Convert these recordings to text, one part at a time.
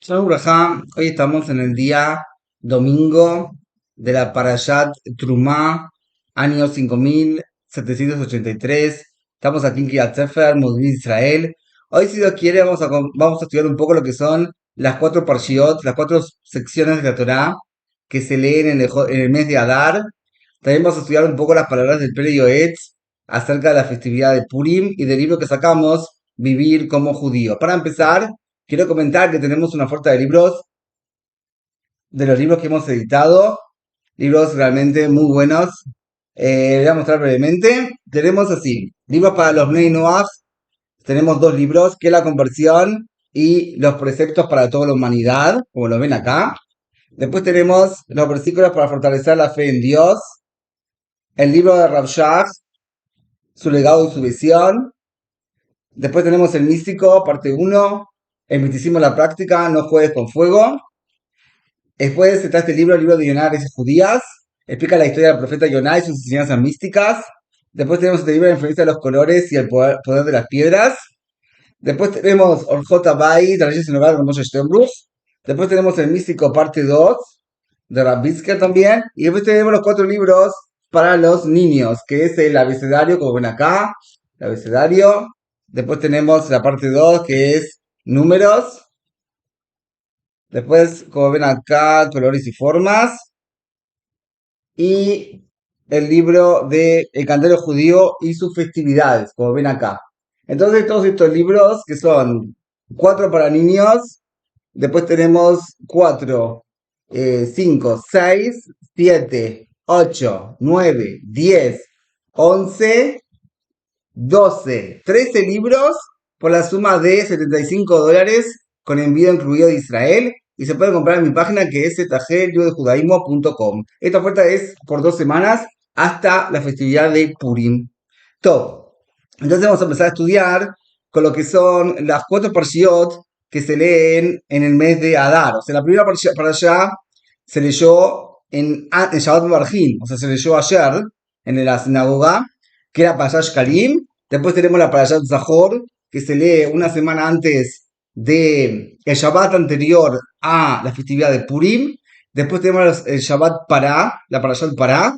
Shalom Brajá, hoy estamos en el día domingo de la Parashat Trumá, año 5783. Estamos aquí en Kiryat Sefer, Mosdin Israel. Hoy, si Dios quiere, vamos a estudiar un poco lo que son las cuatro parshiot, las cuatro secciones de la Torá que se leen en el mes de Adar. También vamos a estudiar un poco las palabras del Pere Yoetz acerca de la festividad de Purim y del libro que sacamos, Vivir como judío. Para empezar, quiero comentar que tenemos una oferta de libros, de los libros que hemos editado, libros realmente muy buenos. Voy a mostrar brevemente. Tenemos así, libros para los Bnei Noach, tenemos dos libros, que es la conversión y los preceptos para toda la humanidad, como lo ven acá. Después tenemos los versículos para fortalecer la fe en Dios, el libro de Rav Shach, su legado y su visión. Después tenemos el místico, parte uno, el misticismo en la práctica, no juegues con fuego. Después está este libro, el libro de Yonah y judías. Explica la historia del profeta Yonah y sus enseñanzas místicas. Después tenemos este libro, la influencia de los colores y el poder de las piedras. Después tenemos Orjot Abai, de Reyes en Hogar de Moshe Sternbruch. Después tenemos el místico, parte 2, de Rabbizker también. Y después tenemos los cuatro libros para los niños, que es el abecedario, como ven acá, el abecedario. Después tenemos la parte 2, que es números. Después, como ven acá, colores y formas. Y el libro de El Candelero Judío y sus festividades, como ven acá. Entonces, todos estos libros, que son cuatro para niños, después tenemos cuatro, cinco, seis, siete, ocho, nueve, 10, 11, 12, 13 libros por la suma de $75 con envío incluido de Israel y se puede comprar en mi página que es zjudaismo.com. Esta oferta es por 2 semanas hasta la festividad de Purim. Todo. Entonces vamos a empezar a estudiar con lo que son las cuatro parshiot que se leen en el mes de Adar. O sea, la primera para allá se leyó en Shabbat Barjim, o sea, se leyó ayer en la sinagoga, que era Parashat Karim. Después tenemos la Parashat Zahor, que se lee una semana antes de el Shabbat anterior a la festividad de Purim. Después tenemos el Shabbat Pará, la Parashat Pará,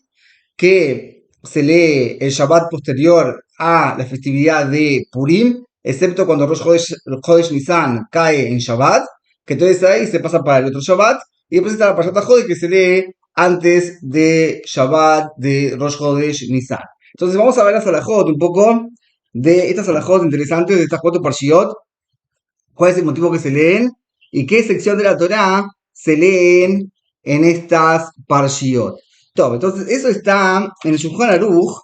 que se lee el Shabbat posterior a la festividad de Purim, excepto cuando Rosh Chodesh Nisan cae en Shabbat, que entonces ahí se pasa para el otro Shabbat. Y después está la Parashat Jode, que se lee antes de Shabbat de Rosh Chodesh Nisan. Entonces vamos a ver las alajot, un poco de estas alajot interesantes, de estas cuatro parshiot, cuál es el motivo que se leen y qué sección de la Torá se leen en estas parshiot. Top, entonces eso está en el Shulchan Aruch,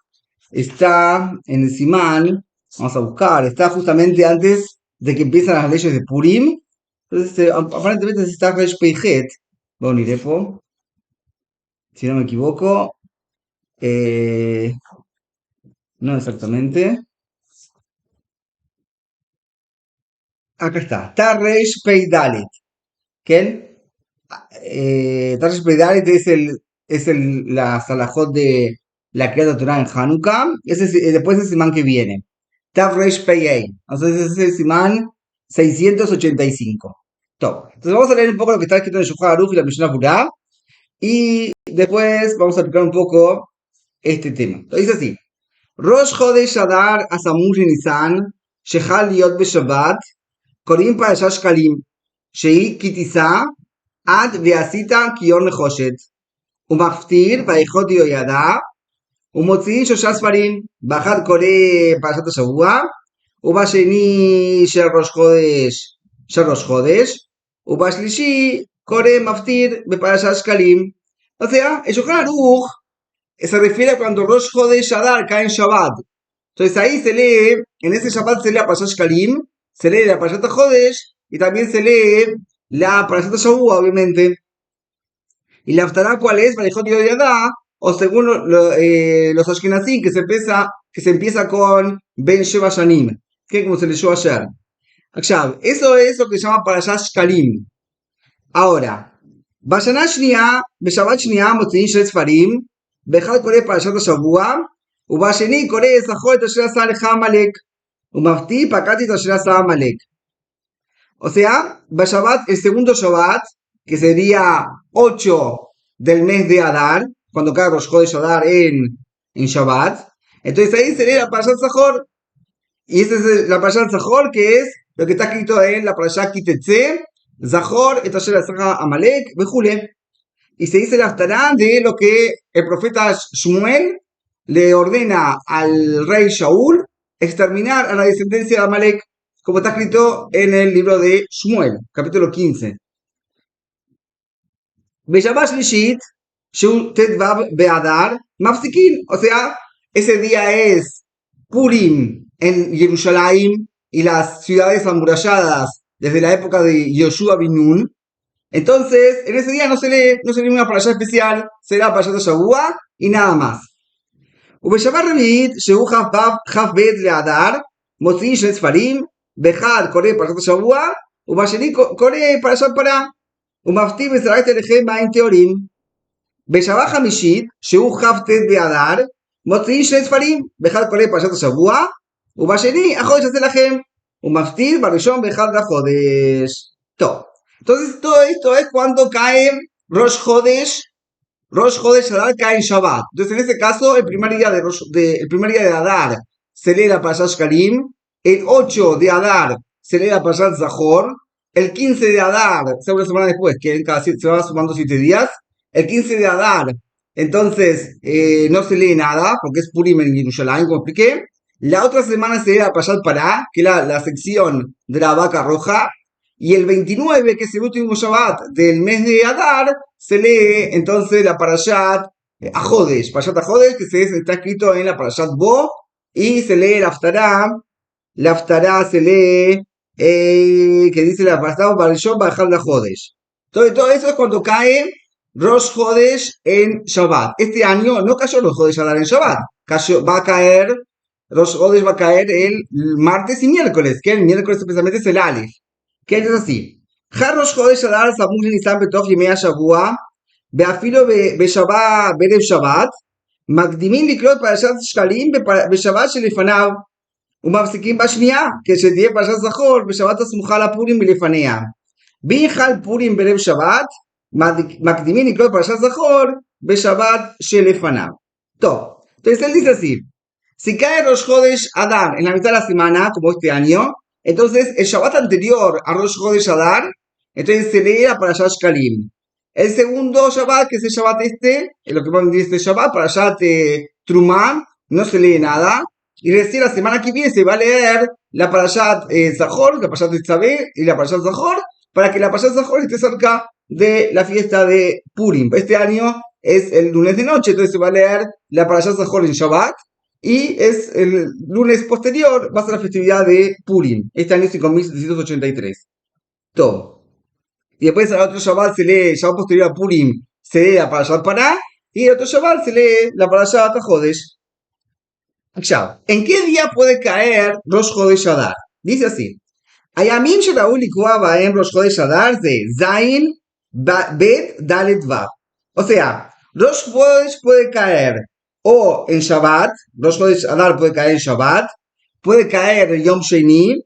está en el Simán, vamos a buscar, está justamente antes de que empiezan las leyes de Purim. Entonces, aparentemente está Resh Peijet, Bonirepo, si no me equivoco, eh, no exactamente. Acá está Resh Peidalet. ¿Quién? Tarsh Peidalet la salajot de la Kriyat Torah en Hanukkah. Después es el simán que viene. Resh Pei. Entonces ese es el simán 685. Top. Entonces vamos a leer un poco lo que está escrito en el Shulchan Aruch y la Mishnah Berurah. Y después vamos a aplicar un poco este tema. Entonces dice así. Rosh Chodesh Adar Asamur Nisan Shechal Liot Beshabbat קוראים פרשת שקלים, שהיא כי תישא עד ועשית כיור נחושת, ומפטיר ויחוד יהוידע, ומוציא 3 ספרים, באחד קורא פרשת השבוע, ובשני של ראש חודש, ובשלישי קורא מפטיר בפרשת שקלים. O sea, el Shulchan Aruch se refiere a cuando Rosh Chodesh Adar cae en Shabbat. Entonces ahí se lee, en ese Shabbat se lee la Parashat Shkalim, se lee la Parashat Jodesh y también se lee la Parashat Shavua, obviamente. Y la Haftarah, ¿cuál es? Para el Yadá, o según los Ashkenazim, que se empieza con Ben Sheva Shanim, que como se leyó ayer. Eso es lo que se llama Parashat Shkalim. Ahora, בשנה השנייה, בשבת שנייה מוציאים 2 ספרים, באחד קורא פרשת השבוע, ובשני קורא זכור את אשר עשה לך עמלק, ומפתיע פקדתי את אשר עשה עמלק. O sea, Shabbat, el segundo Shabbat, que sería 8 del mes de Adar, cuando cae Rosh Chodesh Adar en Shabbat. Entonces ahí sería la Parashat Zahor. Y esa es la Parashat Zahor, que es lo que está escrito en la Parashat Kitetse, Zahor, Etasher Asra Amalek, Bejule. Y se dice la Haftará de lo que el profeta Shmuel le ordena al rey Shaul exterminar a la descendencia de Amalek, como está escrito en el libro de Shmuel, capítulo 15. Beyabash Lishit, Shul Tetvav Beadar, Mafsikin, o sea, ese día es Purim en Jerusalén y las ciudades amuralladas desde la época de Yoshua bin Nun. Entonces, en ese día no se lee una parashá especial, será parashá de Shavua y nada más. ובשבת רביעית, שהוא כ"ב לאדר, מוציאים שני ספרים, באחד קורא פרשת השבוע, ובשני קורא פרשת פרה, ומפתיע וזרקת אליכם מים טהורים. בשבת חמישית, שהוא כ"ט באדר, מוציאים שני ספרים, באחד קורא פרשת השבוע, ובשני החודש הזה לכם, ומפתיע בראשון באחד לחודש. טוב, entonces todo esto es cuando cae Rosh Chodesh Adar cae en Shabbat. Entonces, en este caso, el primer día de Adar se lee la Parashat Shkalim, el 8 de Adar se lee la Parashat Zahor, el 15 de Adar, se una semana después, que se va sumando 7 días, el 15 de Adar, entonces no se lee nada, porque es Purim en Jerusalén, como expliqué. La otra semana se lee la Parashat Pará, que es la sección de la vaca roja, y el 29, que es el último Shabbat del mes de Adar, se lee entonces la Parashat Ajodesh, que está escrito en la Parashat Bo, y se lee la Haftará se lee, que dice la Parashat Barishon Bajal la Jodesh. Todo eso es cuando cae Rosh Chodesh en Shabbat. Este año no cayó Rosh Chodesh Adar en Shabbat, Rosh Chodesh va a caer el martes y miércoles, que el miércoles especialmente es el Aleph. כן, זה עשי. חל ראש חודש אדר סמוך לניסן בתוך ימי השבוע, ואפילו בשבת, בערב שבת, מקדימים לקרוא פרשת שקלים בשבת שלפניו, ומפסיקים בשנייה, כשתהיה פרשת זכור בשבת הסמוכה לפורים מלפניה. ואם חל פורים בערב שבת, מקדימים לקרוא פרשת זכור בשבת שלפניו. טוב, entonces él dice así, si cae Rosh Chodesh Adar en la mitad de la semana, como este año, entonces, el Shabbat anterior a Rosh Chodesh Adar, entonces se lee la Parashat Shkalim. El segundo Shabbat, que es el Shabbat lo que va a venir este Shabbat, Parashat Trumá, no se lee nada. Y recién la semana que viene se va a leer la Parashat Zahor, la Parashat Tzaveh y la Parashat Zahor, para que la Parashat Zahor esté cerca de la fiesta de Purim. Este año es el lunes de noche, entonces se va a leer la Parashat Zahor en Shabbat. Y es el lunes posterior, va a ser la festividad de Purim, este año 5783. Todo. Y después al otro Shabbat se lee, Shabbat posterior a Purim, se lee la Parashat Pará, y el otro Shabbat se lee la Parashat Jodesh. Ya, ¿en qué día puede caer Rosh Chodesh Adar? Dice así, Ayamim שראו לקבוע בהם ראש חודש אדר זה זין, בית, דלת, ו'. O sea, Rosh Chodesh puede caer o en Shabbat, Rosh Chodesh Adar puede caer en Shabbat, puede caer el Yom Sheni,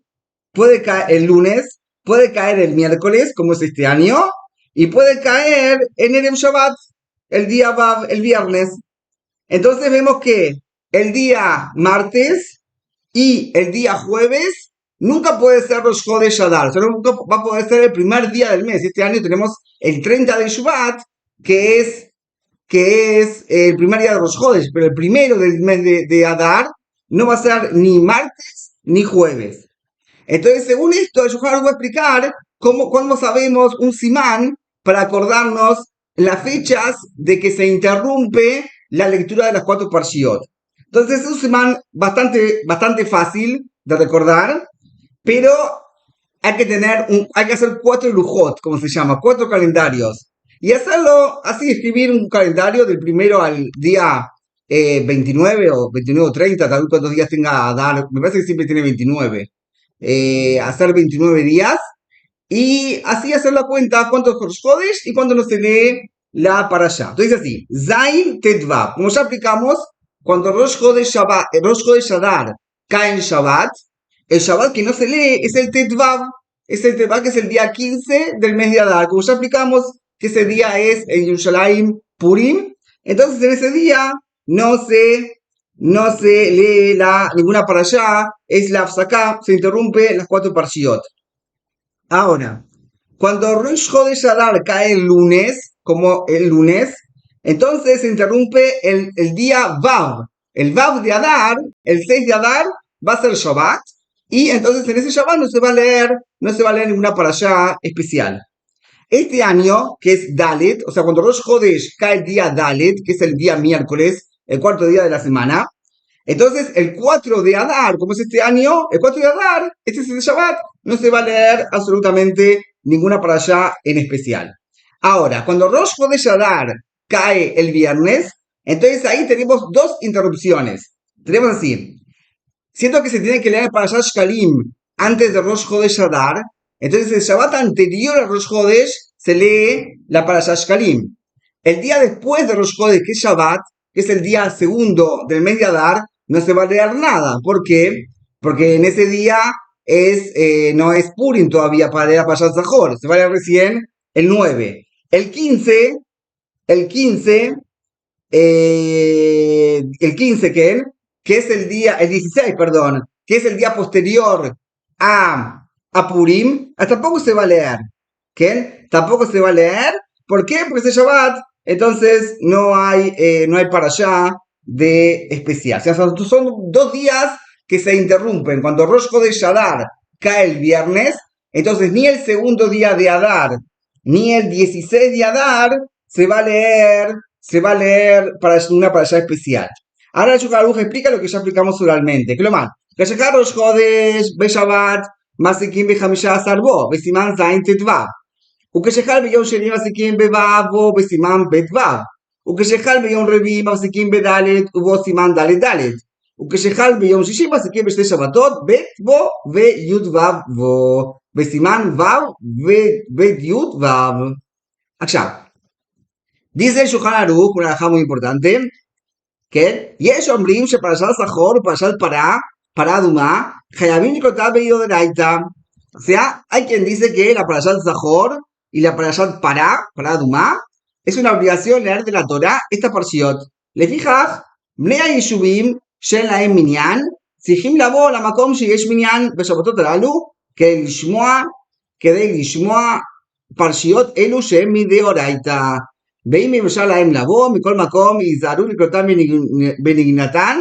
puede caer el lunes, puede caer el miércoles, como es este año, y puede caer en el Shabbat, el día Vav, el viernes. Entonces vemos que el día martes y el día jueves nunca puede ser Rosh Chodesh Adar, solo nunca va a poder ser el primer día del mes. Este año tenemos el 30 de Shabbat, que es el primer día de Rosh Chodesh, pero el primero del mes de Adar no va a ser ni martes ni jueves. Entonces, según esto, yo ahora voy a explicar cómo sabemos un simán para acordarnos las fechas de que se interrumpe la lectura de las 4 parshiot. Entonces, es un simán bastante fácil de recordar, pero hay que hacer 4 lujot, como se llama, 4 calendarios. Y hacerlo así, escribir un calendario del primero al día 29 o 29 o 30, tal vez cuántos días tenga a dar, me parece que siempre tiene 29. Hacer 29 días y así hacer la cuenta cuántos Rosh Chodesh y cuándo no se lee la Parashá. Entonces así, Zain Tetvav, como ya aplicamos, cuando Rosh Chodesh Adar cae en Shabbat, el Shabbat que no se lee es el Tetvav. es el tema que es el día 15 del mes de Adar. Como ya explicamos que ese día es en Yerushalayim Purim, entonces en ese día no se lee ninguna para allá, es la Afsaká, se interrumpe las 4 parshiot. Ahora, cuando Rosh Chodesh Adar cae el lunes, como el lunes, entonces se interrumpe el día Vav. El Vav de Adar, el 6 de Adar, va a ser Shabbat, y entonces en ese Shabbat no se va a leer ninguna parashá especial. Este año, que es Dalet, o sea, cuando Rosh Chodesh cae el día Dalet, que es el día miércoles, el cuarto día de la semana, entonces el 4 de Adar, como es este año, el 4 de Adar, este es el Shabbat, no se va a leer absolutamente ninguna parashá en especial. Ahora, cuando Rosh Chodesh Adar cae el viernes, entonces ahí tenemos dos interrupciones. Tenemos así, siento que se tiene que leer para Parashat Shkalim antes de Rosh Chodesh Adar, entonces el Shabbat anterior a Rosh Chodesh se lee la Parashat Shkalim. El día después de Rosh Chodesh, que es Shabbat, que es el día segundo del mes de Adar, no se va a leer nada. ¿Por qué? Porque en ese día no es Purim todavía para leer la Parashat Zahor, se va a leer recién el 9. El 15, el 15 que es el 16, perdón, que es el día posterior a Purim, tampoco se va a leer. ¿Qué? Tampoco se va a leer. ¿Por qué? Porque es Shabbat, entonces no hay para allá de especial. O sea, son 2 días que se interrumpen. Cuando Rosh Chodesh Adar cae el viernes, entonces ni el segundo día de Adar, ni el 16 de Adar se va a leer para una parashá especial. Ahora el Shulchan Aruch explica lo que ya explicamos oralmente. כלומר, כאשר ראש חודש בשבת מעסיקים ב-15 בו, בסימן ז' ט"ו. וכשחל ביום שני מעסיקים בו' בו בסימן ב' ו'. וכשחל ביום רביעי מעסיקים בד' ובו סימן ד'. וכשחל ביום שישי מעסיקים בשתי שבתות ב' בו וי' ו' בו, בסימן ו' וב' ו'. עכשיו, dice el Shulchan Aruch, una alajá muy importante, que יש אומרים שפרשת זכור ופרשת פרה אדומה, חייבים לקרותה באידאורייתא. O sea, hay quien dice que la parashat Zahor y la parashat para Adumá, es una obligación leer de la Torah esta parshiot. לפיכך, בני היישובים שאין להם מניין, צריכים לבוא למקום שיש מניין בשבתות הללו, כדי לשמוע פרשיות אלו שהן מדאורייתא. ואם ירשה להם לבוא, מכל מקום ייזהרו לקרותם בנגינתן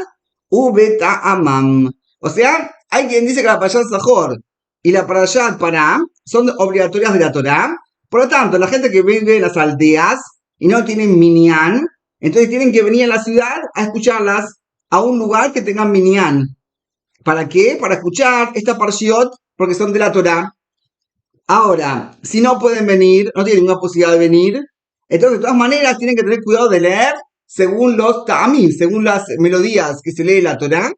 ובטעמם. O sea, hay quien dice que la parashat Zahor y la parashat Pará son obligatorias de la Torah. Por lo tanto, la gente que vive en las aldeas y no tienen minyan, entonces tienen que venir a la ciudad a escucharlas a un lugar que tengan minyan. ¿Para qué? Para escuchar esta parshiot porque son de la Torah. Ahora, si no pueden venir, no tienen ninguna posibilidad de venir, entonces de todas maneras tienen que tener cuidado de leer según los ta'amim, según las melodías que se lee la Torah.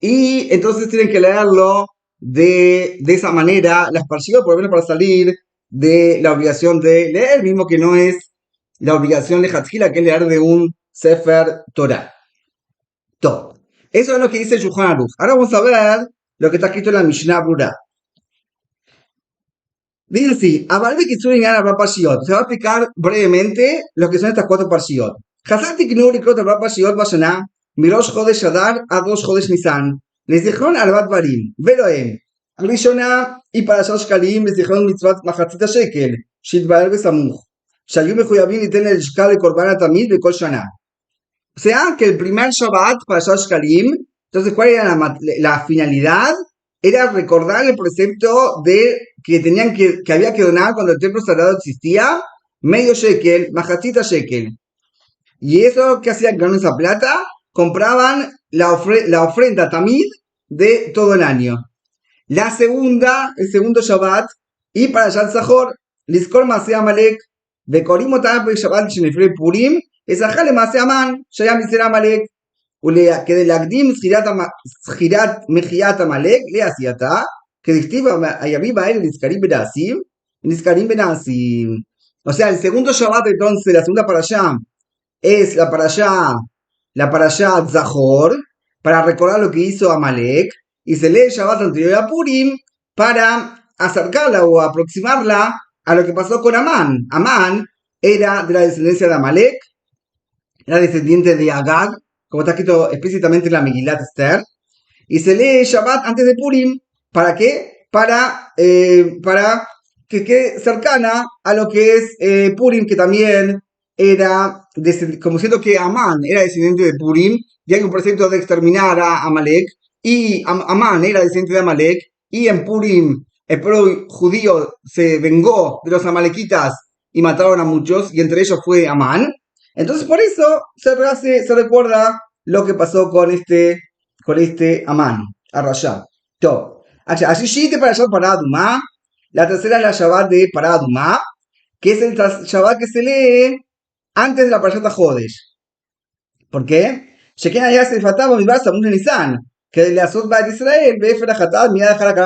Y entonces tienen que leerlo de esa manera, las parshiot, por lo menos para salir de la obligación de leer, mismo que no es la obligación de Hatzkila, que es leer de un Sefer Torah. Todo. Eso es lo que dice el Shulchan Aruch. Ahora vamos a ver lo que está escrito en la Mishnah Brura. Dice así, se va a explicar brevemente lo que son estas 4 parshiot. חזרתי קנו לקרוא את 4 פרשיות בשנה, מראש חודש אדר עד ראש חודש ניסן, לזיכרון 4 דברים, ולא הם. הראשונה היא פרשת שקלים לזיכרון מצוות מחצית השקל, שהתבהר בסמוך, שהיו מחויבים ליתן ללשכה לקורבן התמיד בכל שנה. O sea, que el primer Shabbat, Parashat Shkalim, entonces, ¿cuál era la finalidad? Era recordar el precepto de que había que donar cuando el templo sagrado existía, medio shekel, mahatzita shekel. Y eso que hacían con esa plata, compraban la ofrenda tamid de todo el año. La segunda, el segundo Shabbat, y para Shabbat Zahor, Lizkor Maseh Amalek, Vekorim otam Shabbat Shenefre Purim, Ezachar Maseh Aman, Shaya Miser Amalek, כדי להקדים זכירת מחיית עמלק לעשייתה, כדכתיב הימים האלה נזכרים בנעשים. O sea, el segundo Shabbat, entonces, la segunda parashá, es la parashá Zahor, para recordar lo que hizo Amalek, y se lee el Shabbat anterior a Purim, para acercarla o aproximarla a lo que pasó con Amán. Amán era de la descendencia de Amalek, era descendiente de Agag, como está escrito explícitamente en la Megilat Esther, y se lee Shabbat antes de Purim. ¿Para qué? Para que quede cercana a lo que es Purim, que también era, como siendo que Amán era descendiente de Purim, y hay un precepto de exterminar a Amalek, y Amán era descendiente de Amalek, y en Purim el pueblo judío se vengó de los amalequitas y mataron a muchos, y entre ellos fue Amán. Entonces por eso se recuerda lo que pasó con este Amán, a Rasha. Así para Shabbat Paradumá, la tercera es la Shabbat de Paradumá, que es el Shabbat que se lee antes de la Parashat Jodesh. ¿Por qué? Sheken allá se fataba mi basa un Nisan, que le azot va a Israel, ve fuera jatada, mira dejar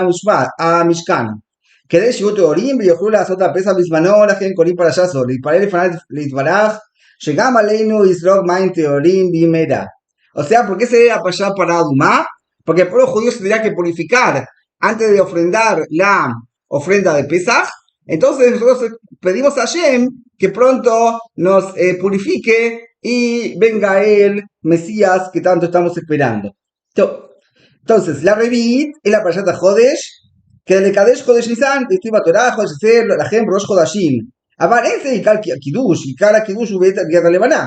a Mishkan. Que de Shibut Orim, y Yohru la azota pesa bismano, la gente corim para Shazor, y para él fanat Litvarach, llegamos a Leinu Israel Main Teorim Bimera. O sea, ¿por qué se lee la Parashat Paradumá? Porque el pueblo judío se tendría que purificar antes de ofrendar la ofrenda de Pesach. Entonces nosotros pedimos a Hashem que pronto nos purifique y venga el Mesías que tanto estamos esperando. Entonces, la Revit es la Parashat Jodesh, que le Kadesh Jodesh Nisan, estima Torah, Jodesh Ser, la Gem, Rosh Hodashim. אבל אין זה עיקר הקידוש, עיקר הקידוש הוא בעת הקריאת הלבנה,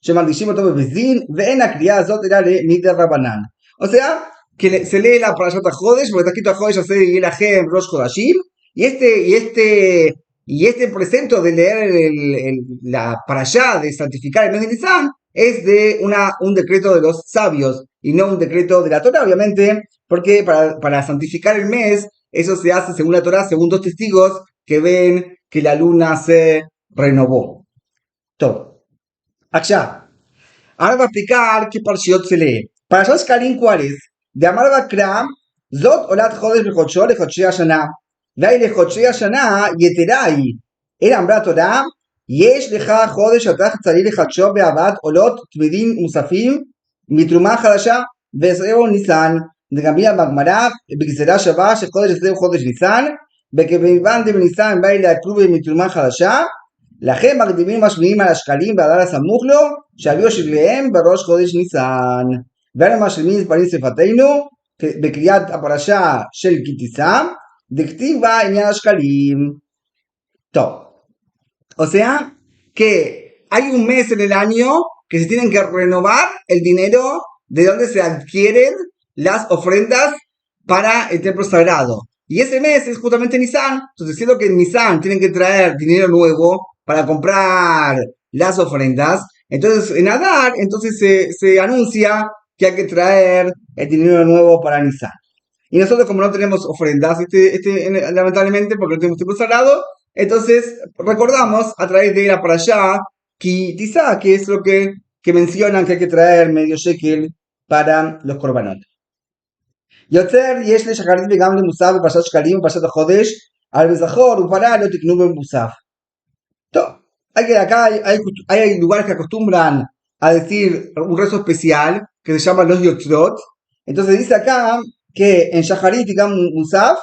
שמרגישים אותו בבזין, ואין הקריאה הזאת אלא מדרבנן. O sea, que se lee la Parashat Jodesh, porque está escrito Jodesh hacer y la Gem, Rosh Hodashim, y este precepto de leer la Parashá, de santificar el mes de Nisan, es de un decreto de los sabios y no un decreto de la Torah, obviamente, porque para santificar el mes, eso se hace según la Torah, según dos testigos que ven que la luna se renovó. Todo. Allá. Ahora va a explicar qué parshiot se lee. Parashat Shkalim, ¿cuál es? De Amar Bakra, Zot Olat Chodesh Bechodsho Lechodshei Hashana. והי לחודשי השנה יתרה היא, אלא אמרה תורה, יש לך חודש אתה צריך לחדשו בהבאת עולות תמידים מוספים מתרומה חדשה, וזהו ניסן. נגמיה בגמרא בגזירה שווה שחודש זהו חודש ניסן, וכיוון דבניסן באי להקריב מתרומה חדשה, לכן מקדימים משמיעים על השקלים והדבר הסמוך לו, שהביאו שגליהם בראש חודש ניסן. ואנו משלימים פנים שפתנו בקריאת הפרשה של כי תישא, Dictiva en Shkalim. O sea, que hay un mes en el año que se tienen que renovar el dinero de donde se adquieren las ofrendas para el templo sagrado. Y ese mes es justamente Nisan. Entonces, siendo que en Nisan tienen que traer dinero nuevo para comprar las ofrendas, entonces en Adar, se anuncia que hay que traer el dinero nuevo para Nisan. Y nosotros, como no tenemos ofrendas, lamentablemente, porque no tenemos tiempo sagrado, entonces recordamos a través de la parashá Ki Tisa, que es lo que mencionan que hay que traer medio shekel para los korbanot. Yotzer yesh le shacharit vegam le musaf בפרשת שקלים ובפרשת החודש, על בזכור ופרה לא תקנו במוסף. Acá hay lugares que acostumbran a decir un rezo especial que se llama los Yotzrot. Entonces dice acá que en Shacharit y Gam Musaf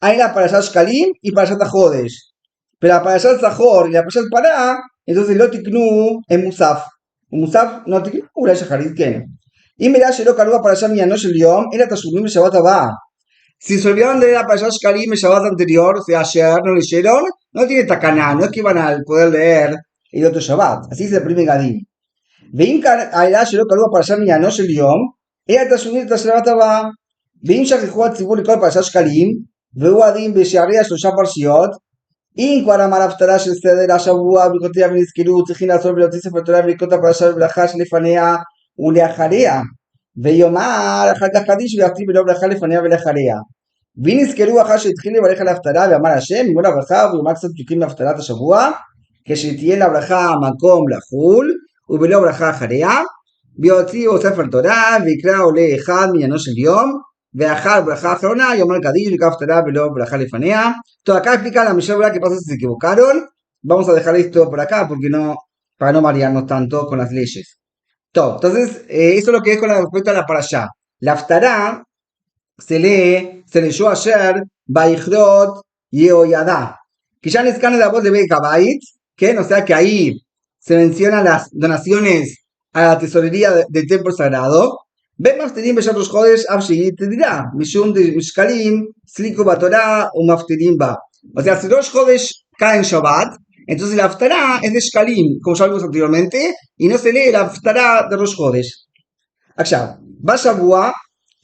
hay la Parashat Shkalim y Parashat Jodesh. Pero la Parashat Zahor y la Parashat Pará, entonces lo tiknu en Musaf. Musaf no tiknu, la Shacharit que. Y mira, yo lo cargo Parashat Miyanosh el Yom, era Tashumim el Shabbat Abba. Si se olvidaron de la Parashat Shkalim el Shabbat anterior, o sea, ayer no leyeron, no tiene takaná, no es que van a poder leer el otro Shabbat. Así es el primer Gadim. Veim Aira, yo lo cargo Parashat Miyanosh el Yom, era Tashumim el Shabbat Abba. ואם שכחו הציבור לקרוא פרשת שקלים, והוא הדין בשערי 3 פרשיות, אם כבר אמר הפטרה של סדר השבוע, ברכותיה ונזכרו, צריכים לעשות ולהוציא ספר תורה ולקרוא את הפרשה ולברכה שלפניה ולאחריה, ויאמר אחר כך קדיש ויכתיב בלא ברכה לפניה ולאחריה. ונזכרו אחר שהתחיל לברך על ההפטרה, ואמר השם, יאמר לברכה, ויאמר קצת פסוקים מהפטרת השבוע, כשתהיה לברכה מקום לחול, ובלא ברכה אחריה, ויוציאו ספר תורה, ויקרא עולה אחד מעניינו של יום, ואחר ברכה אחרונה, יאמר קדיש ויקרא הפטרה ולא ברכה לפניה. Acá explica la Mishnah qué pasa si se equivocaron. Vamos a dejar esto por acá porque para no marearnos tanto con las leyes. Entonces, eso es lo que es con respecto a la parashá. La Haftará se leyó ayer, Baichrot Yehoyadá. Que ya en Escane de voz de Bekabait, que o sea que ahí se mencionan las donaciones a la tesorería del templo sagrado. Ven maftirim beshat Rosh Chodesh Avshi te dirá, Mishum de Mishkalim, Sliku Batorá o maftirim ba. O sea, si Rosh Chodesh cae en Shabbat, entonces la Haftará es de Shkalim, como ya vimos anteriormente, y no se lee la Haftará de Rosh Chodesh. עכשיו, בשבוע,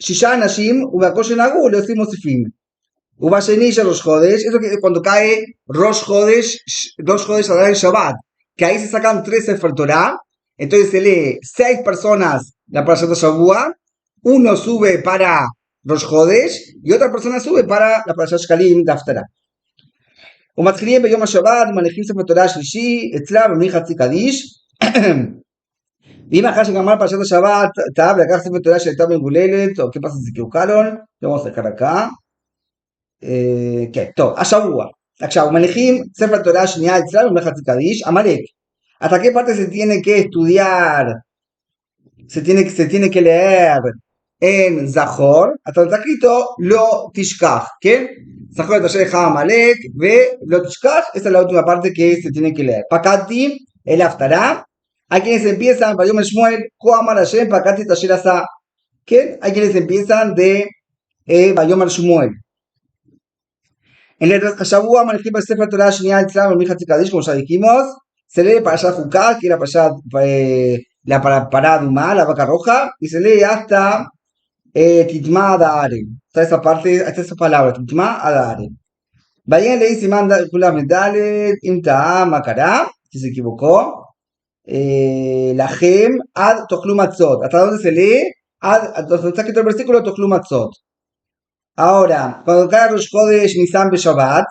6 אנשים ובקושי נהגו להוסיף מוסיפים. ובשני של ראש חודש, eso que cuando cae Rosh Chodesh a el Shabbat, que ahí se sacan 3 Sefer Torah, entonces se lee 6 personas la Parashat Shavua, uno sube para Rosh Chodesh y otra persona sube para la Parashat Shkalim de Haftarah. ומתחילים ביום השבת, מניחים ספר תורה השלישי, אצלה ומניח חצי קדיש. ואם אחר שגמר פרשת השבת, טעב לקח ספר תורה שהייתה מגוללת, או כפס זיקיוקלון, vamos a sacar acá. כן, טוב, השבוע. עכשיו, מניחים ספר תורה שנייה אצלה ומניח חצי קדיש, עמלק. ¿Hasta qué parte se tiene que estudiar? Se tiene que leer en Zahor, hasta el escrito lo tishkach, ¿qué? Zahor de Tasher Amalek, ve lo tishkach, esa es la última parte que se tiene que leer. Pakati, el Haftará, hay quienes empiezan, para Yom Shmuel, Koamar Hashem, Pakati Tasher Asa, ¿qué? Hay quienes empiezan de Bayom Shmuel. En el Hashavua, manejé para Sefer Torah, Shnial, Tzlam, el Mijat Zikadish, como ya dijimos, se lee para Parashat Jukah, que era la para Duma, la vaca roja, y se lee hasta Titma Adare. Hasta esa parte, hasta esa palabra, Titma Adare. Vayan le dice, manda Kulam Medalet, Imta Makara, si se equivocó. La Gem, Ad Tochlu Matzot. ¿Hasta dónde se lee? Hasta donde está escrito el versículo Tochlu Matzot. Ahora, cuando cae Rosh Chodesh Nisan Beshabbat,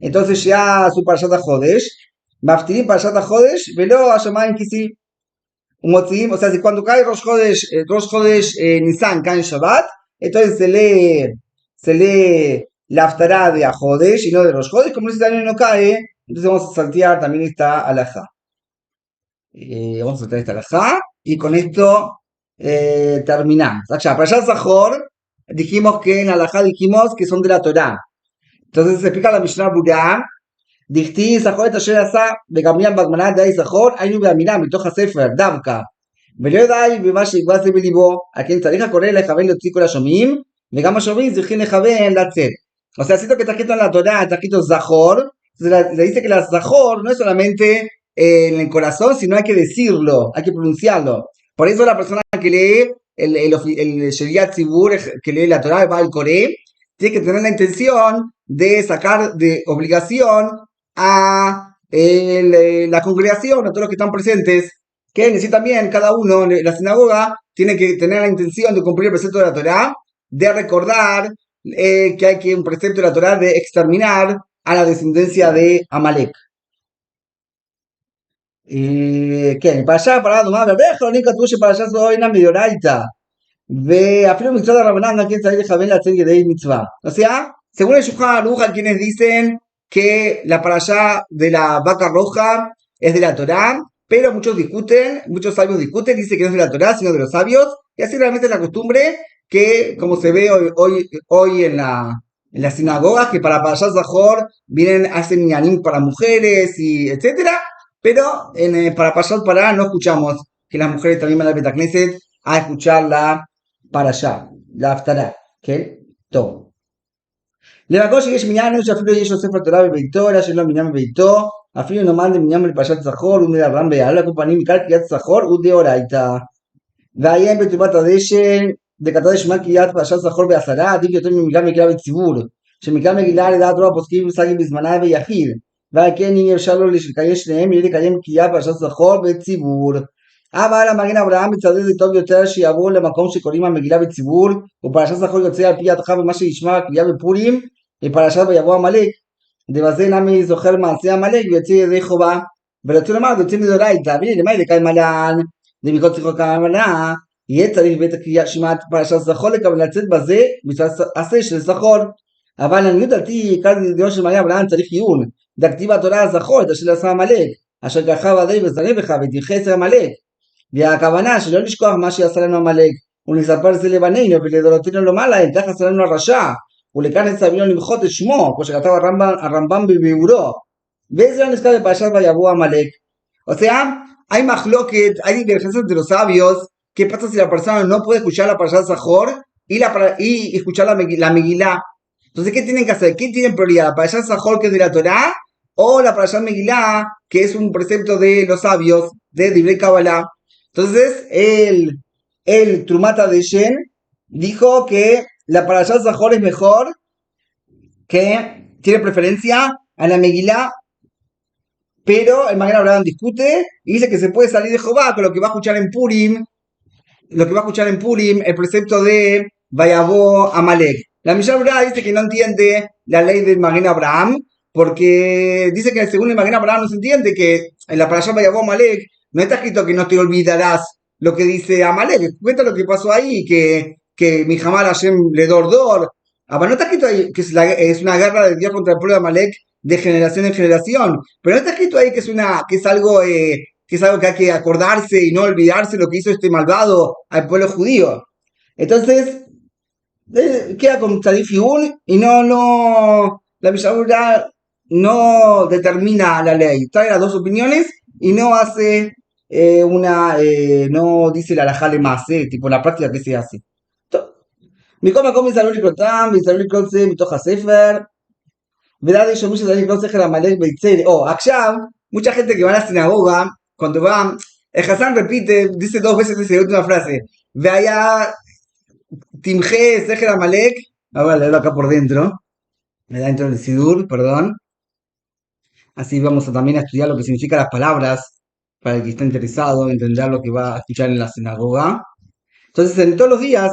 entonces ya su Parashat HaChodesh, Maftirim Parashat HaChodesh, Velo Hashamayim Kisi. O sea, si cuando cae Rosh Chodesh Nisan cae en Shabbat, entonces se lee la Haftará de HaChodesh y no de Rosh Chodesh, como ese también no cae, entonces vamos a saltear también esta alajá. Vamos a saltear esta alajá, y con esto terminamos. Para Parashat Zahor, dijimos que en alajá dijimos que son de la Torá. Entonces se explica la Mishnah Berurah, דכתיב זכור את אשר עשה וגמליאל בגמרא די זכור היינו באמירה מתוך הספר דווקא ולא די במה שיגבה זה בליבו על כן צריך הקורא לכוון להוציא כל השומעים וגם השומעים צריכים לכוון לצאת. O sea, siento que está escrito en la Torá, está escrito Zahor, le dice que la Zahor no es solamente en el corazón, sino hay que decirlo, hay que pronunciarlo. Por eso la persona que lee el Sheriat Tzibur, que lee la Torá, va al Coré, tiene que tener la intención de sacar de obligación a la congregación, a todos los que están presentes, que en sí también cada uno en la sinagoga tiene que tener la intención de cumplir el precepto de la Torá, de recordar que hay que un precepto de la Torá de exterminar a la descendencia de Amalek. כן, פרשה פרה דומה, והרבה אחרונים כתבו שפרשה זו אינה מדאורייתא, ואפילו מצוות הרבנן גם כן צריך לכוון לצאת ידי מצווה. O sea, según el Shulchan Aruch, hay quienes dicen que la parashá de la vaca roja es de la Torá, pero muchos sabios discuten, dicen que no es de la Torá, sino de los sabios, y así realmente es la costumbre que, como se ve hoy en las sinagogas, que para Parashat Zahor hacen minyanim para mujeres, y etcétera, pero para Parashat Pará no escuchamos que las mujeres también van al Bet Knesset a escuchar la parashá, la Haftará, ¿qué? Todo. לבקוש שיש מניין שאפילו יש לו ספר תורה בביתו, אלא שאין לו מניין בביתו, אפילו נאמן למניין לפרשת זכור, ומדברם ביעלה, כל פנים עיקר קריאת זכור ודאורייתא. ועיין בכתובת הדשן, דכתב שמע קריאת פרשת זכור בעשרה, עדיף יותר ממקרא מגילה בציבור, שמקרא מגילה לדעת רוב הפוסקים ופסקים בזמנה ויחיד, ועל כן אם אפשר לו לקיים שניהם, יהיה לקיים קריאת פרשת זכור בציבור. אבל המגן אברהם מצדד זה טוב יותר שיעבור למקום שקוראים המגילה בציבור, ופרשת זכור יוצא על פי הדחה במה שישמע קריאה בפורים, לפרשת ויבוא עמלק, דבזה נמי זוכר מעשה עמלק ויוצא ידי חובה, ורצו לומר זה יוצא מדאורייתא, ולמה ילקיים מלן, דמיקות שיחות כמנה, יהיה צריך בעת הקריאה שמעת פרשת זכור לקבל לצאת בזה מצוות עשה של זכור. אבל לעניות דעתי עיקר דינו של מגן אברהם צריך עיון, דכתיב בתורה זכור את אשר עשה עמלק, אשר ככה ודאי וזרע בך ותייחס עמלק. והכוונה שלא לשכוח מה שעשה לנו עמלק, ולספר זה לבנינו ולדורותינו לומר להם, כך עשה לנו הרשע, ולכאן סבינו למחות את שמו, כמו שכתב הרמב"ם בביאורו. ואיזה לא נזכר בפרשת ויבוא עמלק. O sea, hay mahloket, hay divergencias de los sabios. ¿Qué pasa si la persona no puede escuchar la parashat Zahor y escuchar la Megilá? Entonces, ¿qué tienen que hacer? ¿Qué tienen prioridad? ¿La parashat Zahor, que es de la Torá, o la parashat Megilá, que es un precepto de los sabios, de Divrei Kabbalah? Entonces, el Trumata de Shen dijo que la parashat Zahor es mejor, que tiene preferencia a la Megilá, pero el Magen Abraham discute y dice que se puede salir de Jehová con lo que va a escuchar en Purim, el precepto de Vayabó Amalek. La Mishnah Berurah dice que no entiende la ley del Magen Abraham, porque dice que según el Magen Abraham no se entiende que en la parashat Vayabó Amalek no está escrito que no te olvidarás lo que dice Amalek. Cuenta lo que pasó ahí, que Mijamal Hashem le dor. No está escrito ahí que es una guerra de Dios contra el pueblo de Amalek de generación en generación, pero no está escrito ahí que es algo que hay que acordarse y no olvidarse lo que hizo este malvado al pueblo judío. Entonces, queda con Tzadif Yun y la Mishnah Berurah no determina la ley, trae las dos opiniones y no hace no dice la halajá le maaseh, tipo la práctica que se hace. מכל מקום יסללו לקראתם, ויסללו לקרוא זה מתוך הספר, ודעת יש שמוש שצריך לקרוא סכר עמלק ביצר. עכשיו, mucha gente que va a la sinagoga, cuando va, el Hassan repite, dice dos veces esa última frase, vaya timje sejer amalek, ahora leerlo acá por dentro, dentro del Sidur, perdón, así vamos a también a estudiar lo que significan las palabras, para el que está interesado en entender lo que va a escuchar en la sinagoga. Entonces, en todos los días,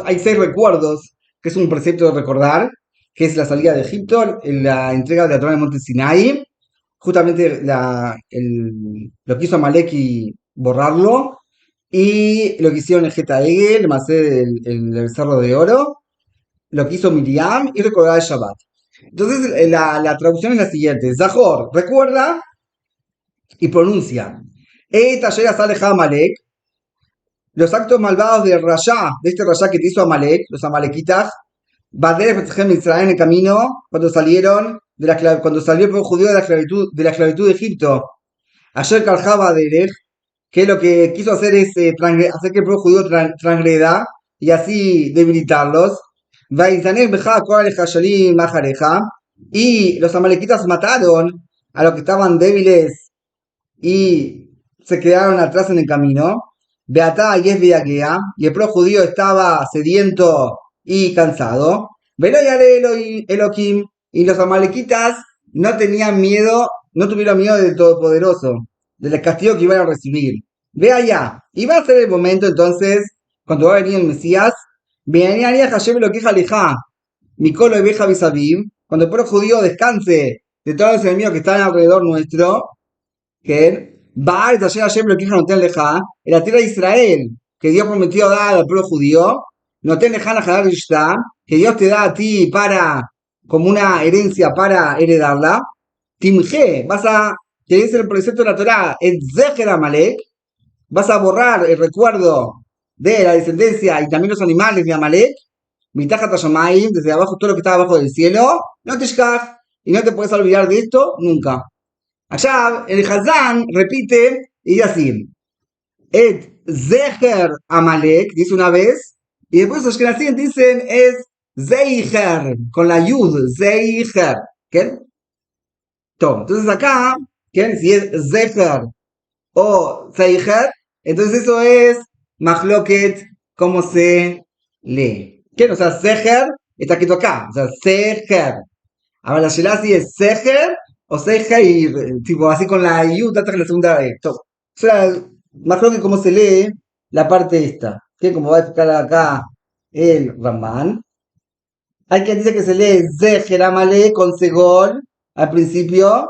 hay 6 recuerdos, que es un precepto de recordar, que es la salida de Egipto, la entrega de la Torá en el monte Sinai, justamente lo que hizo Amalek y borrarlo, y lo que hicieron el Geta Egel, el becerro de oro, lo que hizo Miriam, y recordar el Shabbat. Entonces, la traducción es la siguiente: Zahor, recuerda y pronuncia. Amalek, los actos malvados del Rasha, de este Rasha que te hizo Amalek, los Amalequitas, Bader Israel en el camino, cuando salió el pueblo judío de la esclavitud de Egipto. Ayer Karjaba Derech, que lo que quiso hacer es hacer que el pueblo judío transgreda y así debilitarlos. Y los amalequitas mataron a los que estaban débiles y se quedaron atrás en el camino. Beatá y es Beaguea, y el pueblo judío estaba sediento y cansado. Elohim, y los amalequitas no tenían miedo, no tuvieron miedo del Todopoderoso, del castigo que iban a recibir. Ve allá, y va a ser el momento entonces, cuando va a venir el Mesías, Mikolo y Beja Bisabiv, cuando el pueblo judío descanse de todos los enemigos que están alrededor nuestro, que en la tierra de Israel, que Dios prometió dar al pueblo judío, que Dios te da a ti como una herencia para heredarla. Timje, que dice el precepto de la Torá, et zecher Amalek, vas a borrar el recuerdo de la descendencia y también los animales de Amalek, mitajat hashamayim, desde abajo, todo lo que está abajo del cielo, no te shkach, y no te puedes olvidar de esto nunca. Allá el Hazán repite y dice así: Et Zeher Amalek, dice una vez, y después los que la siguen dicen es Zeiher, con la Yud, Zeiher. ¿Qué? Entonces acá, ¿qué? Si es Zeher o Zeiher, entonces eso es Mahloket, como se lee. ¿Qué? O sea, Zeher está escrito acá, o sea, Zeher. Ahora la Shelasi es Zeher o Zeiher, tipo así con la Yud hasta que la segunda vez. O sea, Mahloket como se lee la parte esta, que como va a explicar acá el Ramán. Hay quien dice que se lee Zeher Amalek con Segol al principio.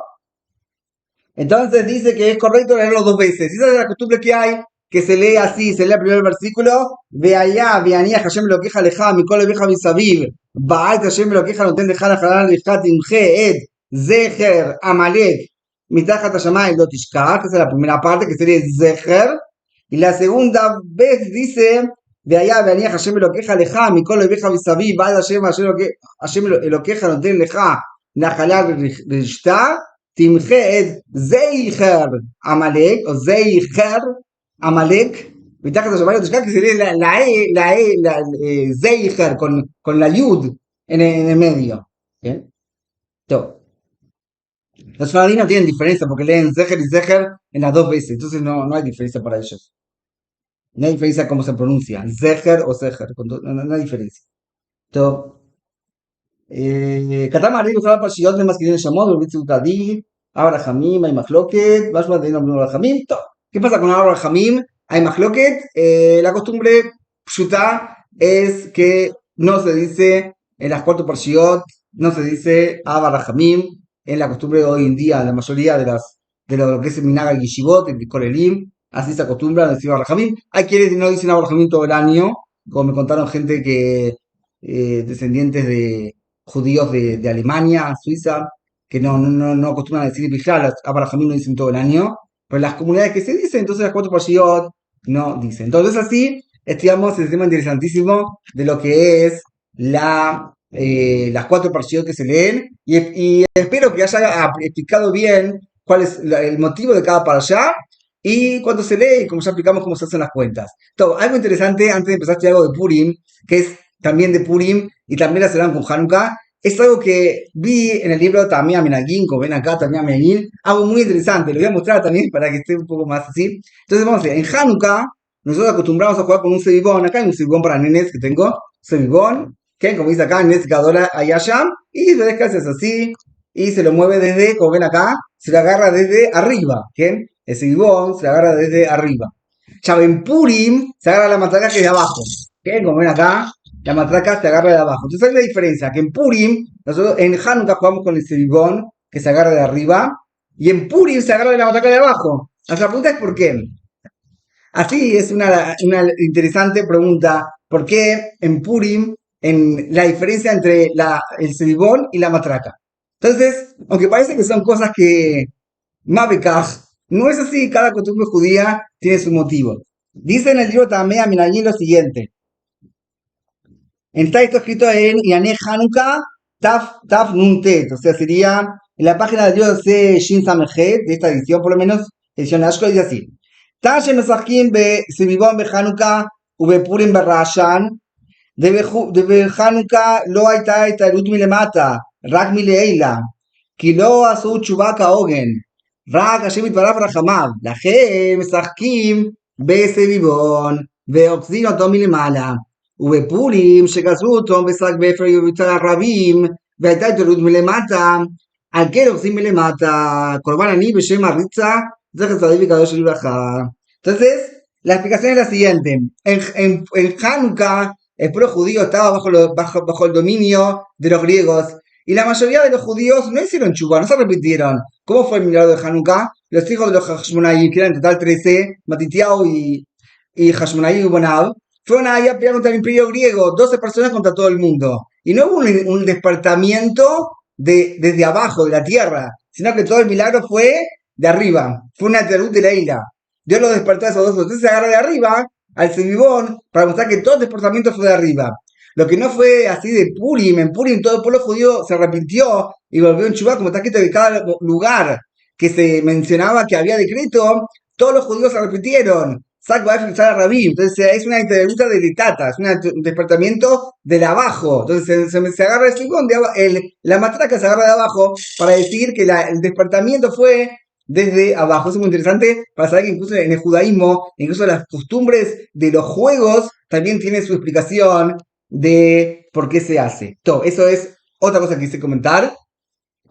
Entonces dice que es correcto leerlo 2 veces. Esa es la costumbre que hay, que se lee así, se lee el primer versículo, ve allá, ve anía, Hashem lo queja leja, mi cole vieja misaviv, baal Hashem lo queja, no ten dejar a jalar lijat imje, ed, zeher, amalek, mitajat hashamay, lo tishkach, esa es la primera parte, que sería zeher, y la segunda vez dice de allá venía Hashem lo queja leja, mi colo vieja visaví, va Hashem lo queja, no ten leja, najalar rishta, timje et zeicher Amalek, o zeicher Amalek, vitajas de Shabbat, que sería zeicher con la yud en el medio. ¿Bien? Entonces, los faraones no tienen diferencia porque leen zecher y zecher en las dos veces, entonces no hay diferencia para ellos. No hay diferencia cómo se pronuncia, zecher o zecher, no hay diferencia. טוב, כתב מעריך בכלל פרשיות ומזכירים נשמות ובביצוע תעדי, אב הרחמים, hay מחלוקת, משמע דין אומרים רחמים, טוב, ¿qué pasa con Abraham Rajamim? Hay מחלוקת, la costumbre pshuta es que no se dice en las cuatro parshiot, no se dice Abraham Rajamim, en la costumbre de hoy en día, la mayoría de lo que es el Minaga Yeshivot, el Korelim, así se acostumbra a decir Abraham Rajamim. Hay quienes no dicen Abraham Rajamim todo el año, como me contaron gente que descendientes de judíos de Alemania, Suiza, que no acostumbran a decir Bijal, Abraham lo dicen todo el año, pero las comunidades que se dicen, entonces las cuatro parshiyot no dicen. Entonces así estudiamos el tema interesantísimo de lo que es las cuatro parshiyot que se leen, y espero que haya explicado bien cuál es el motivo de cada parashá, y cuando se lee, como ya explicamos cómo se hacen las cuentas. Todo, algo interesante, antes de empezar a estudiar algo de Purim, que es también de Purim, y también la celebraban con Hanukkah, es algo que vi en el libro Tamia Menagin, como ven acá, Tamia Menagin, algo muy interesante, lo voy a mostrar también para que esté un poco más así. Entonces vamos a ver, en Hanukkah, nosotros acostumbramos a jugar con un sebibón, acá hay un sebibón para nenes que tengo, sebibón, que como dice acá, Nes Gadora Ayasham, y lo dejas así, y se lo mueve desde, como ven acá, se lo agarra desde arriba, ¿quién? El sebibón se lo agarra desde arriba. Chavo, en Purim se agarra la matraca que es de abajo, ¿qué? Como ven acá, la matraca se agarra de abajo. Entonces hay la diferencia, que en Purim, nosotros en Hanukkah jugamos con el sebibón, que se agarra de arriba, y en Purim se agarra de la matraca de abajo. La pregunta es ¿por qué? Así es una interesante pregunta, ¿por qué en Purim, en la diferencia entre el sebibón y la matraca? Entonces, aunque parece que son cosas que Mabekaj, no es así, cada costumbre judía tiene su motivo. Dice en el libro Tamea Minayim lo siguiente. Está esto escrito en Yané Hanukkah Taf Nuntet, o sea, sería en la página del libro C. Shin Samejet, de esta edición, por lo menos, edición Ashko, dice así. Tashe Mesachim be Sebibon be Hanukkah ube Purim be Rashan, de Hanukkah lo הייתה התעלות מלמטה, רק מלעילה, כי לא עשו תשובה כהוגן, רק השם יתברך ברחמיו, לכן משחקים בסביבון, ועוקצים אותו מלמעלה. ובפורים שגזרו אותו בשק באפר יבוצע רבים, והייתה התעלות מלמטה, על כן עוקצים מלמטה, קורבן אני בשם הריצה, זכר צדיק וקדוש לברכה. Entonces, la explicación es la siguiente. En Hanukkah, el pueblo judío estaba bajo el dominio de los griegos, y la mayoría de los judíos no hicieron chubá, no se repitieron. ¿Cómo fue el milagro de Hanukkah? Los hijos de los Hashmonaim, que eran en total 13, Matitiao y Hashmonaim y Bonab, fueron ahí a pelear contra el imperio griego, 12 personas contra todo el mundo. Y no hubo un despertamiento desde abajo, de la tierra, sino que todo el milagro fue de arriba. Fue una terut de la isla. Dios los despertó a esos dos. Entonces se agarra de arriba al sebibón para mostrar que todo el despertamiento fue de arriba. Lo que no fue así de Purim, en Purim todo el pueblo judío se arrepintió y volvió en Chubá, como está escrito que cada lugar que se mencionaba que había decreto, todos los judíos se arrepintieron. Entonces es una intervención de litata, es un despertamiento de abajo. Entonces se agarra el sebibón, la matraca se agarra de abajo para decir que el despertamiento fue desde abajo. Eso es muy interesante para saber que incluso en el judaísmo, incluso las costumbres de los juegos también tienen su explicación de por qué se hace. Todo, eso es otra cosa que quise comentar.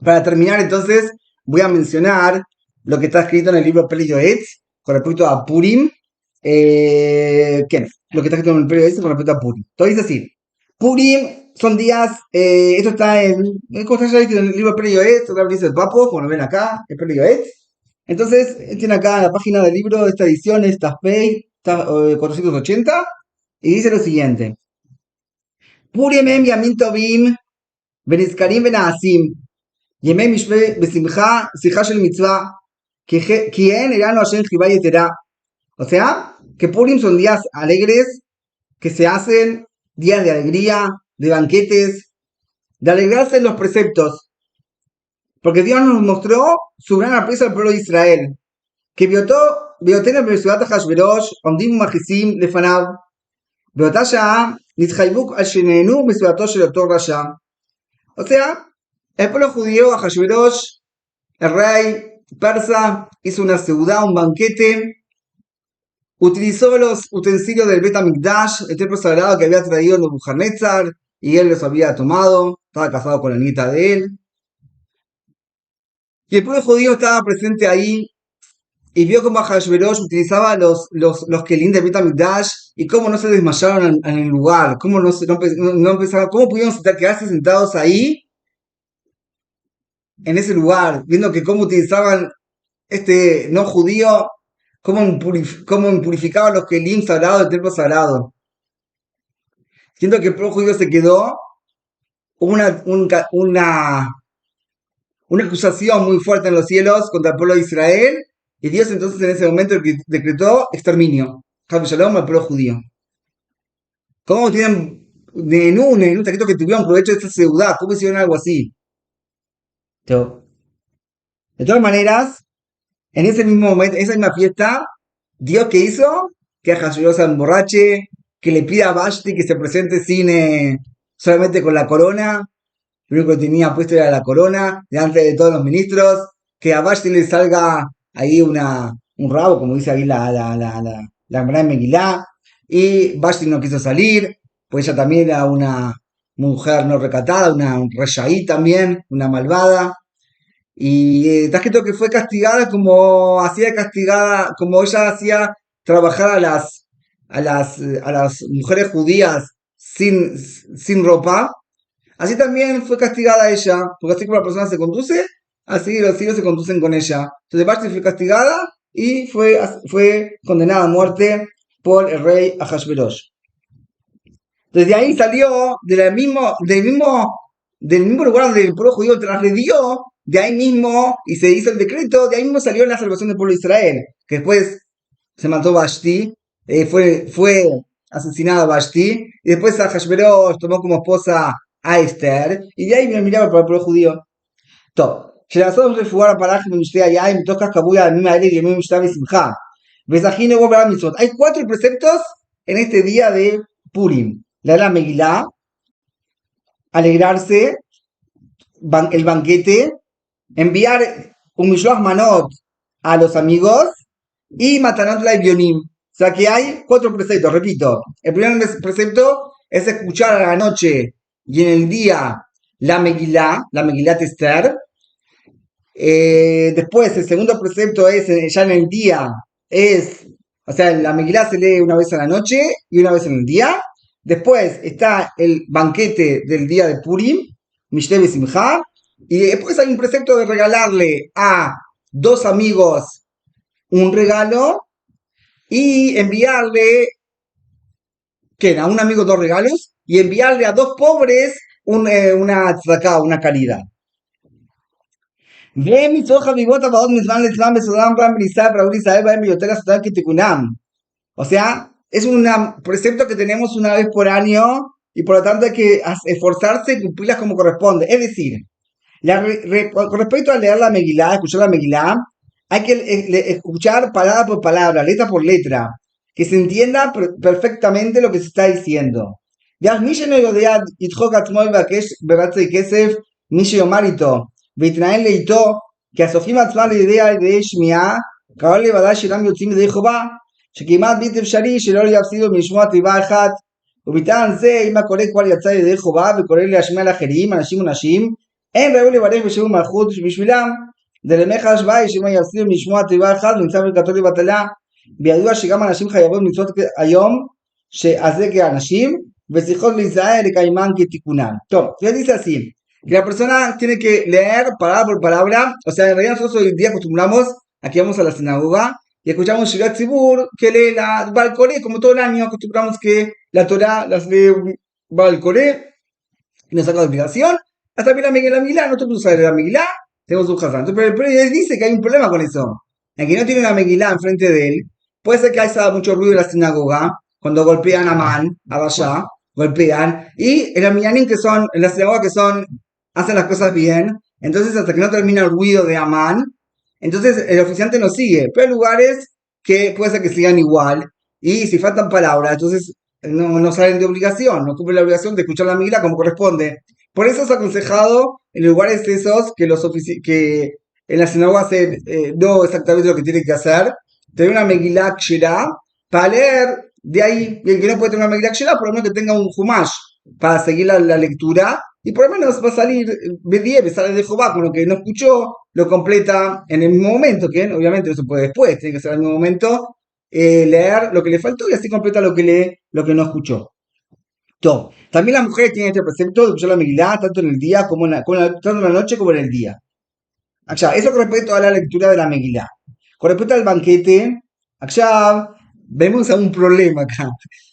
Para terminar, entonces, voy a mencionar lo que está escrito en el libro Pele Yoetz con respecto a Purim. ¿Qué? Lo que está escrito en el Pele Yoetz con respecto a Purim. Todo dice así. Purim son días, esto está en el libro Pele Yoetz, otra vez dice el papo, como lo ven acá, el Pele Yoetz. Entonces, tiene acá en la página del libro, esta edición es Tafpei 480, y dice lo siguiente. Purim em yamin tovim, ונזכרים ונעשים, ימי משפט בשמחה, שיחה של מצווה, כי אין לנו השם חיבה יתרה. O sea, que Purim son días alegres, que se hacen, días de alegría, de banquetes, de alegrarse en los preceptos, porque Dios nos mostró su gran aprecio al pueblo de Israel, que ביותנו במסורת אחשוורוש עומדים ומכעיסים לפניו, באותה שעה נתחייבו על שנהנו מסעודתו של אותו רשע. O sea, el pueblo judío, Ahashverosh, el rey persa, hizo una seudá, un banquete, utilizó los utensilios del Bet HaMikdash, el templo sagrado que había traído Nebuchadnezzar, y él los había tomado, estaba casado con la nieta de él. Y el pueblo judío estaba presente ahí, y vio cómo Ahashverosh utilizaba los kelim del Bet HaMikdash, y cómo no se desmayaron en el lugar, cómo no empezaron, cómo pudieron quedarse sentados ahí, en ese lugar, viendo que cómo utilizaban este no judío, cómo impurificaban los kelim sagrados del templo sagrado. Siento que el pueblo judío se quedó una acusación muy fuerte en los cielos contra el pueblo de Israel, y Dios entonces en ese momento decretó exterminio. Javi Shalom al pueblo judío. ¿Cómo tienen en un escrito que tuvieron provecho de esta ciudad? ¿Cómo hicieron algo así? De todas maneras, en ese mismo momento, esa misma fiesta, Dios que hizo que Ahashverosh se emborrache, que le pida a Vashti que se presente sin solamente con la corona, lo único que tenía puesto era la corona, delante de todos los ministros, que a Vashti le salga ahí un rabo, como dice ahí la Gemara en Megilá, y Vashti no quiso salir, pues ella también era una mujer no recatada, una reshaí también, una malvada, y está escrito que fue castigada como ella hacía trabajar a las mujeres judías sin ropa, así también fue castigada ella, porque así como la persona se conduce, así los hijos se conducen con ella. Entonces Vashti fue castigada y fue condenada a muerte por el rey Ahashverosh. Desde ahí salió del mismo lugar donde el pueblo judío transgredió, de ahí mismo, y se hizo el decreto, de ahí mismo salió la salvación del pueblo de Israel, que después se mató Vashti, fue asesinada Vashti, y después Ahashverosh tomó como esposa a Esther, y de ahí miraba para el pueblo judío. טוב, כשלעשות רפואה לפרח במשתה היין, מתוך כך קבעו הימים האלה ימי משתה ושמחה. וזכינו בו בעל מצוות. Hay 4 preceptos en este día de Purim. Leer la Megilá, alegrarse, el banquete, enviar un mishloach manot a los amigos y matanot la Evionim. O sea que hay 4 preceptos, repito. El primer precepto es escuchar a la noche y en el día la Megilá Esther. Después, el segundo precepto es ya en el día, o sea, la Megilá se lee una vez a la noche y una vez en el día. Después está el banquete del día de Purim, Mishle Besimcha, y después hay un precepto de regalarle a 2 amigos un regalo y enviarle, a un amigo 2 regalos y enviarle a 2 pobres una tzedakah, una caridad. O sea, es un precepto que tenemos una vez por año y por lo tanto hay que esforzarse y cumplirlas como corresponde. Es decir, con respecto a leer la Megilá, escuchar la Megilá, hay que escuchar palabra por palabra, letra por letra, que se entienda perfectamente lo que se está diciendo. והתנהל לאיתו, כי הסופרים עצמם לידי שמיעה, קרא לוודאי שאינם יוצאים ידי חובה, שכמעט בלתי אפשרי שלא יפסידו מלשמוע תיבה אחת, ובטעם זה, אם הקורא כבר יצא ידי חובה וקורא להשמיע לאחרים, אנשים ונשים, אין ראוי לברך בשם מלכות בשבילם, דלמך השוואה שאם יפסידו מלשמוע תיבה אחת ונמצא ברכתו לבטלה, בידוע שגם אנשים חייבות מצוות היום, שעזה כאנשים, וצריכות להיזהר לקיימן כתיקונן. טוב, זה dice así. Que la persona tiene que leer palabra por palabra, o sea, en realidad nosotros hoy en día acostumbramos, aquí vamos a la sinagoga y escuchamos Shirat Tzibur, que lee la Baal Koré, como todo el año acostumbramos que la Torah las lee Baal Koré, y nos saca de obligación, hasta que la Megilá, nosotros no sabemos la Megilá, tenemos un Hazán. Pero él dice que hay un problema con eso, en que no tiene una Megilá enfrente de él, puede ser que haya mucho ruido en la sinagoga, cuando golpean a Man, a Rasha, golpean, y en el Minyanim que son, en la sinagoga que son, hacen las cosas bien, entonces hasta que no termina el ruido de Amán, entonces el oficiante no sigue, pero hay lugares que puede ser que sigan igual, y si faltan palabras, entonces no salen de obligación, no cumplen la obligación de escuchar la migla como corresponde. Por eso es aconsejado en lugares esos que que en la sinagoga hacen no exactamente lo que tienen que hacer, tener una Megilá Kshirá para leer de ahí, y el que no puede tener una Megilá Kshirá, por lo menos que tenga un Humash para seguir la lectura, y por lo menos va a salir B10, sale de Jehová con lo que no escuchó, lo completa en el mismo momento, que obviamente no se puede después, tiene que ser en el mismo momento, leer lo que le faltó y así completa lo que no escuchó. Todo. También las mujeres tienen este precepto de escuchar la Megilá tanto en el día tanto en la noche como en el día. Acá, eso con respecto a la lectura de la Megilá. Con respecto al banquete, acá vemos a un problema acá.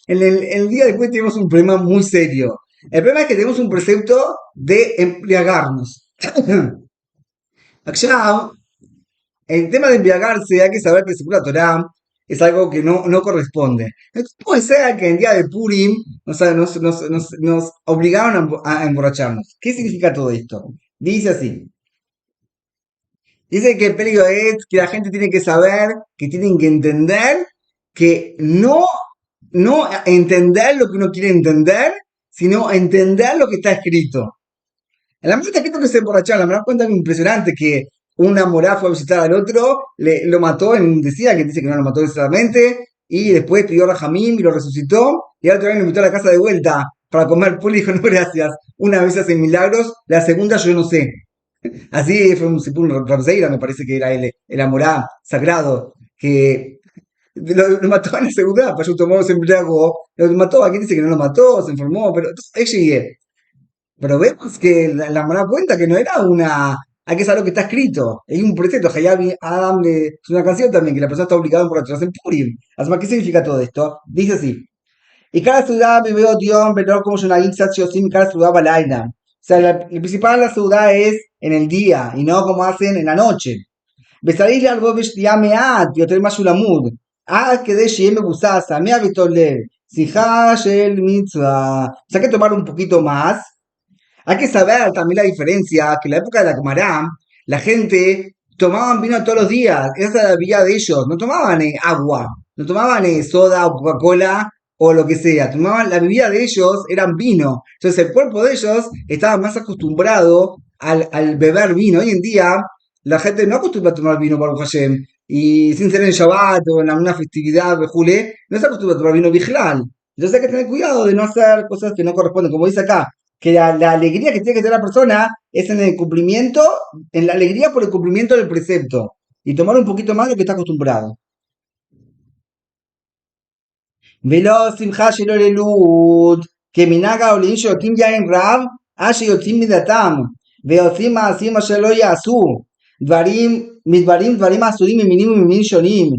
En el día después tenemos un problema muy serio. El problema es que tenemos un precepto de embriagarnos. Acá, el tema de embriagarse, hay que saber que según la Torá es algo que no corresponde. Entonces, puede ser que en el día de Purim nos obligaron a emborracharnos. ¿Qué significa todo esto? Dice así. Dice que el peligro es que la gente tiene que saber, que tienen que entender, que no entender lo que uno quiere entender, sino entender lo que está escrito. En la está escrito que se emborracharon, la verdad cuenta que impresionante que una morá fue a visitar al otro, lo mató en un desía, que dice que no lo mató necesariamente, y después pidió a Rajamim y lo resucitó, y al otro día lo invitó a la casa de vuelta para comer puli y dijo, no gracias, una vez hacen milagros, la segunda yo no sé. Así fue un Sipur Ramseira, me parece que era el Amorá sagrado, que lo mató en la segunda, pero tomó, se embriagó, lo mató, aquí dice que no lo mató, se enfermó, pero entonces ahí llegué. Pero vemos que la Amorá cuenta que no era hay que saber lo que está escrito. Hay un precepto, Hayabi Adam, es una canción también, que la persona está obligada por atrás en Purim. Así, ¿qué significa todo esto? Dice así. Y cada ciudad me veo Dios, pero como una y cada ciudad balaina. O sea, el principal de la ciudad es en el día y no como hacen en la noche. Besarir algo meat, y otro más ulamud. Que de me busasa, me habito leer. Si el mitzvah. O sea, hay que tomar un poquito más. Hay que saber también la diferencia, que en la época de la Comará, la gente tomaban vino todos los días, esa era la vida de ellos, no tomaban agua, no tomaban soda o Coca-Cola o lo que sea, tomaban la bebida de ellos, eran vino. Entonces el cuerpo de ellos estaba más acostumbrado al beber vino. Hoy en día la gente no acostumbra a tomar vino, Baruch Hashem, y sin ser en Shabbat o en alguna festividad, Jule, no se acostumbra a tomar vino vigilal. Entonces hay que tener cuidado de no hacer cosas que no corresponden, como dice acá, que la alegría que tiene que tener la persona es en el cumplimiento, en la alegría por el cumplimiento del precepto, y tomar un poquito más de lo que está acostumbrado. Velo simcha shelo lelut, que minaga olin shotim yain rab, ashe yotzim midatam, ועושים מעשים אשר לא יעשו, דברים אסורים ממינים וממינים שונים.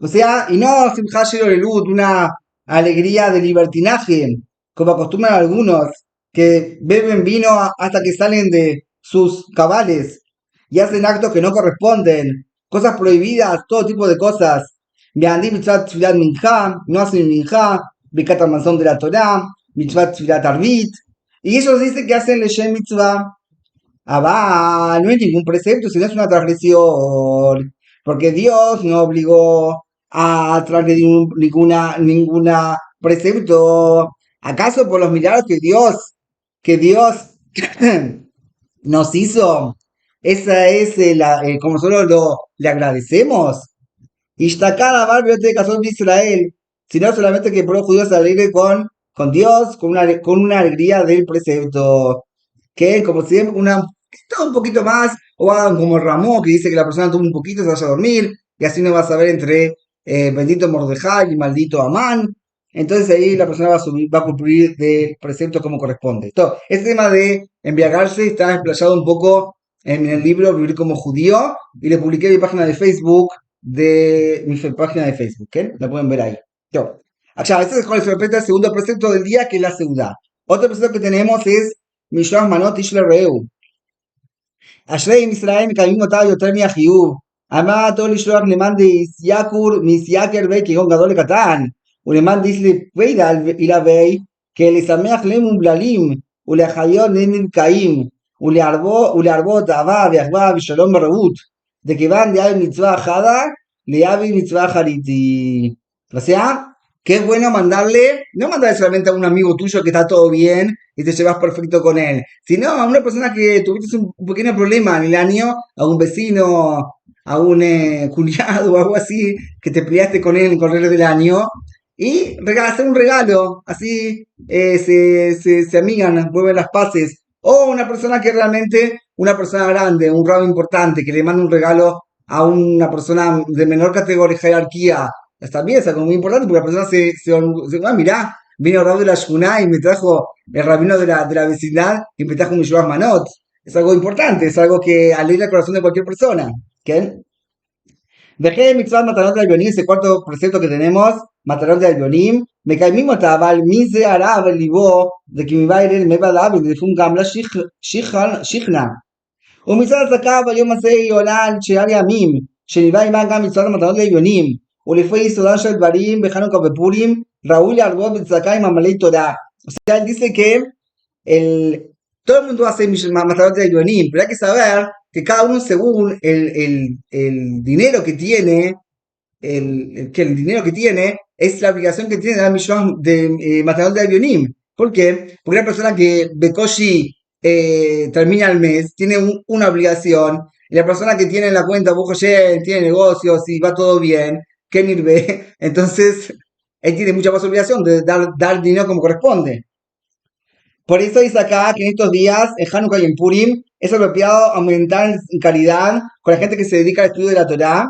O sea, y no simcha shelo lelut, una alegría de libertinaje, como acostumbran algunos, que beben vino hasta que salen de sus cabales y hacen actos que no corresponden, cosas prohibidas, todo tipo de cosas. Me'andim mitzvah tfilat minja, no hacen minja, bikat manzón de la Torah, mitzvah tfilat arbit, y ellos dicen que hacen leshem mitzvah. Ah, no hay ningún precepto, sino es una transgresión, porque Dios no obligó a transgredir ninguna precepto. ¿Acaso por los milagros que Dios nos hizo? Esa es como solo le agradecemos. Y está cada barrio de casó de Israel, sino solamente que el pueblo judío se alegre con Dios, con una alegría del precepto. Que como siempre, un poquito más, o hagan como Ramón, que dice que la persona toma un poquito, se vaya a dormir, y así no va a saber entre bendito Mordejai y maldito Amán. Entonces ahí la persona va a cumplir de precepto como corresponde. Este tema de embriagarse está explayado un poco en el libro Vivir como judío, y le publiqué en mi página de Facebook, ¿eh? La pueden ver ahí. Acá, este es con respecto al segundo precepto del día, que es la ciudad. Otro precepto que tenemos es Mishloach Manot Ish Lereu. אשרי ישראל מקיימים אותה יותר מהחיוב. אמר אותו לשלוח למאן דייסיקור מסייקר וכגון גדול לקטן. ולמען דיסלי ilabei, que לשמח להם אומללים, ולהחיות להם נדכאים, ולהרבות אהבה ואחווה ושלום ורעות, דכיוון דהי מצווה חדה, ליהבי מצווה חריתי. O sea, qué bueno mandarle, no mandarle solamente a un amigo tuyo que está todo bien y te llevas perfecto con él, sino a una persona que tuviste un pequeño problema en el año, a un vecino, a un cuñado o algo así, que te peleaste con él en el correr del año, y hacer un regalo, así se amigan, vuelven las paces. O una persona que realmente, una persona grande, un rabo importante, que le manda un regalo a una persona de menor categoría, jerarquía, también es algo muy importante porque la persona mirá, vino el rabo de la Shkuná y me trajo el rabino de la vecindad y me trajo un Mishloach Manot. Es algo importante, es algo que alegra el corazón de cualquier persona. ¿Qué? Dejé mitzvah matanot de Alionim, ese cuarto precepto que tenemos, matanot de Alionim, me cae mismo tabal, mise arab el libo, de que mi baile me va a dar, de fun gamla shichna. ומצד הצדקה ביום הזה היא עולה על שאר ימים, שנקבע עמה גם מצוות המתנות לעליונים, ולפי יסודם של דברים בחנוכה ופורים, ראוי להרבות בצדקה עם עמלי תודה. O sea, él dice que todo el mundo hace matadores de Yonim, pero hay que saber que cada uno según el dinero que tiene, que el dinero que tiene es la obligación que tiene de dar millón de matador de Yonim. ¿Por qué? Porque una persona que Bekoshi termina el mes tiene una obligación, y la persona que tiene en la cuenta Bujoyen tiene negocios y va todo bien, Kenirbe, entonces él tiene mucha más obligación de dar dinero como corresponde. Por eso dice acá que en estos días, en Hanukkah y en Purim, es apropiado aumentar en calidad con la gente que se dedica al estudio de la Torá.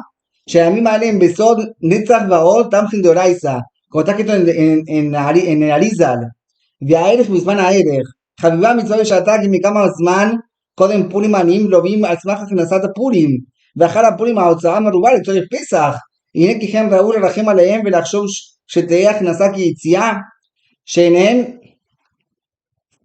Sheyamim Alem Besod Netzach Vaot Tamjin Doraisa, como está escrito en el Arizal. והערך בזמן הערך, חביבה מצווה בשעתה כי מכמה זמן קודם פורים עניים לובים על סמך הכנסת הפורים, ואחר הפורים ההוצאה מרובה לצורך פסח. הנה כי כן ראוי לרחם עליהם ולחשוב שתהיה הכנסה כיציאה,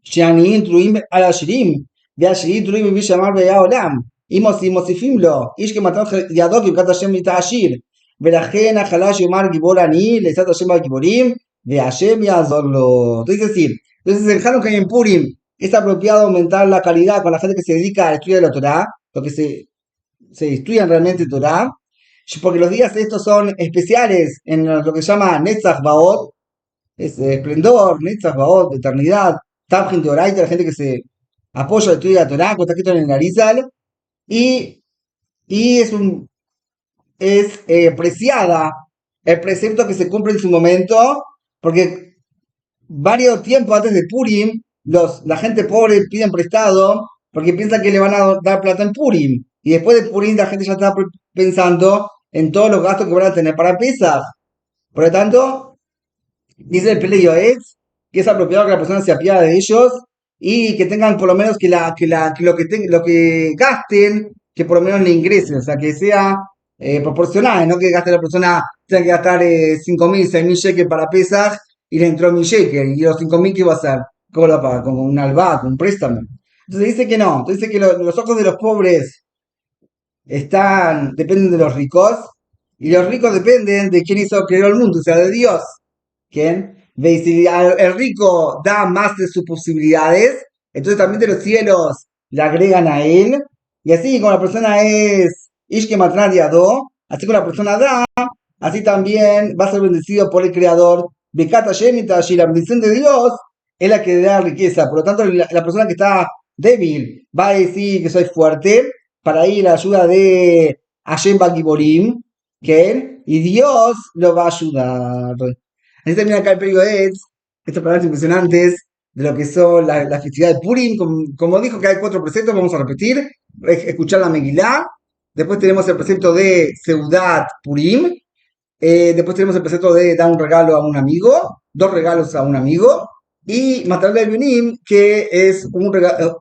שהעניים תלויים על העשירים, והעשירים תלויים במי שאמר והיה העולם. אם מוסיפים לו, איש כמתנות ידו כברכת השם מתעשיר, ולכן החלש יאמר גיבור לעני, לעצת השם בגיבורים, de Hashem y Azorlo. Entonces en Hanukkah y en Purim es apropiado aumentar la calidad con la gente que se dedica al estudio de la Torá, lo que se estudian realmente Torá, porque los días estos son especiales en lo que se llama Netzach Baot, es esplendor, Netzach Baot, eternidad, Tamjin Toraita, la gente que se apoya al estudio de la Torá, como está escrito en el Arizal, y es preciada el precepto que se cumple en su momento, porque varios tiempos antes de Purim, la gente pobre piden prestado porque piensan que le van a dar plata en Purim. Y después de Purim la gente ya está pensando en todos los gastos que van a tener para Pesach. Por lo tanto, dice el Pelei Yoetz que es apropiado que la persona se apiade de ellos y que tengan por lo menos que lo que gasten, que por lo menos le ingresen, o sea, que sea proporcional, no que gaste la persona, tenga que gastar 5.000, 6.000 shekels para Pesach y le entró 1.000 shekels, y los 5.000 ¿qué va a hacer? ¿Cómo lo paga? Como un albat, un préstamo. Entonces dice que no, entonces dice que los ojos de los pobres dependen de los ricos, y los ricos dependen de quién creó el mundo, o sea, de Dios. ¿Quién? ¿Veis? Si el rico da más de sus posibilidades, entonces también de los cielos le agregan a él, y así como la persona es Ishke Matnat Yado, así como la persona da, así también va a ser bendecido por el Creador. Bekat Hashem y la bendición de Dios es la que da riqueza. Por lo tanto, la persona que está débil va a decir que soy fuerte para ir a la ayuda de Hashem Bagiborim, y Dios lo va a ayudar. Así termina acá el periódico Eds, estas palabras impresionantes de lo que son la festividad de Purim. Como dijo que hay 4 preceptos, vamos a repetir. Escuchar la Megilá. Después tenemos el precepto de Seudat Purim. Después tenemos el precepto de dar un regalo a un amigo, 2 regalos a un amigo. Y Matar de Yunim, que es un regalo,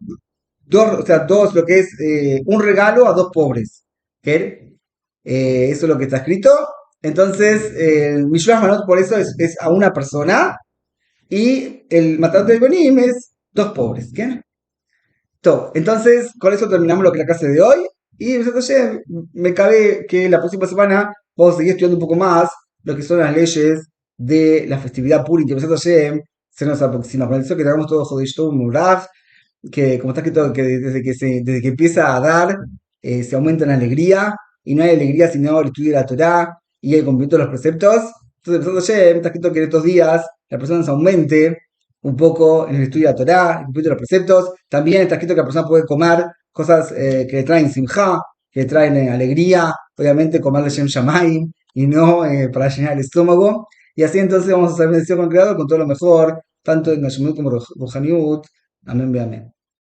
lo que es un regalo a 2 pobres. ¿Okay? Eso es lo que está escrito. Entonces, el Mishloach Manot por eso es a una persona, y el Matar de Yunim es 2 pobres. ¿Qué? Todo. Entonces, con eso terminamos lo que es la clase de hoy. Y me cabe que la próxima semana vamos a seguir estudiando un poco más lo que son las leyes de la festividad Purim, que Besat Hashem se nos aproxima. Con eso que tengamos todo Jodesh Tov Muraj, que como está escrito, que desde que empieza a dar, se aumenta en alegría, y no hay alegría sino el estudio de la Torá y el cumplimiento de los preceptos. Entonces, Besat Hashem, está escrito que en estos días la persona se aumente un poco en el estudio de la Torá, el cumplimiento de los preceptos. También está escrito que la persona puede comer cosas que le traen simjá, que le traen alegría, obviamente comer de Shem Shamayim, y no para llenar el estómago. Y así entonces vamos a ser bendecidos con el Creador con todo lo mejor, tanto en Gashmiut como Ruhaniut. Amén, amén.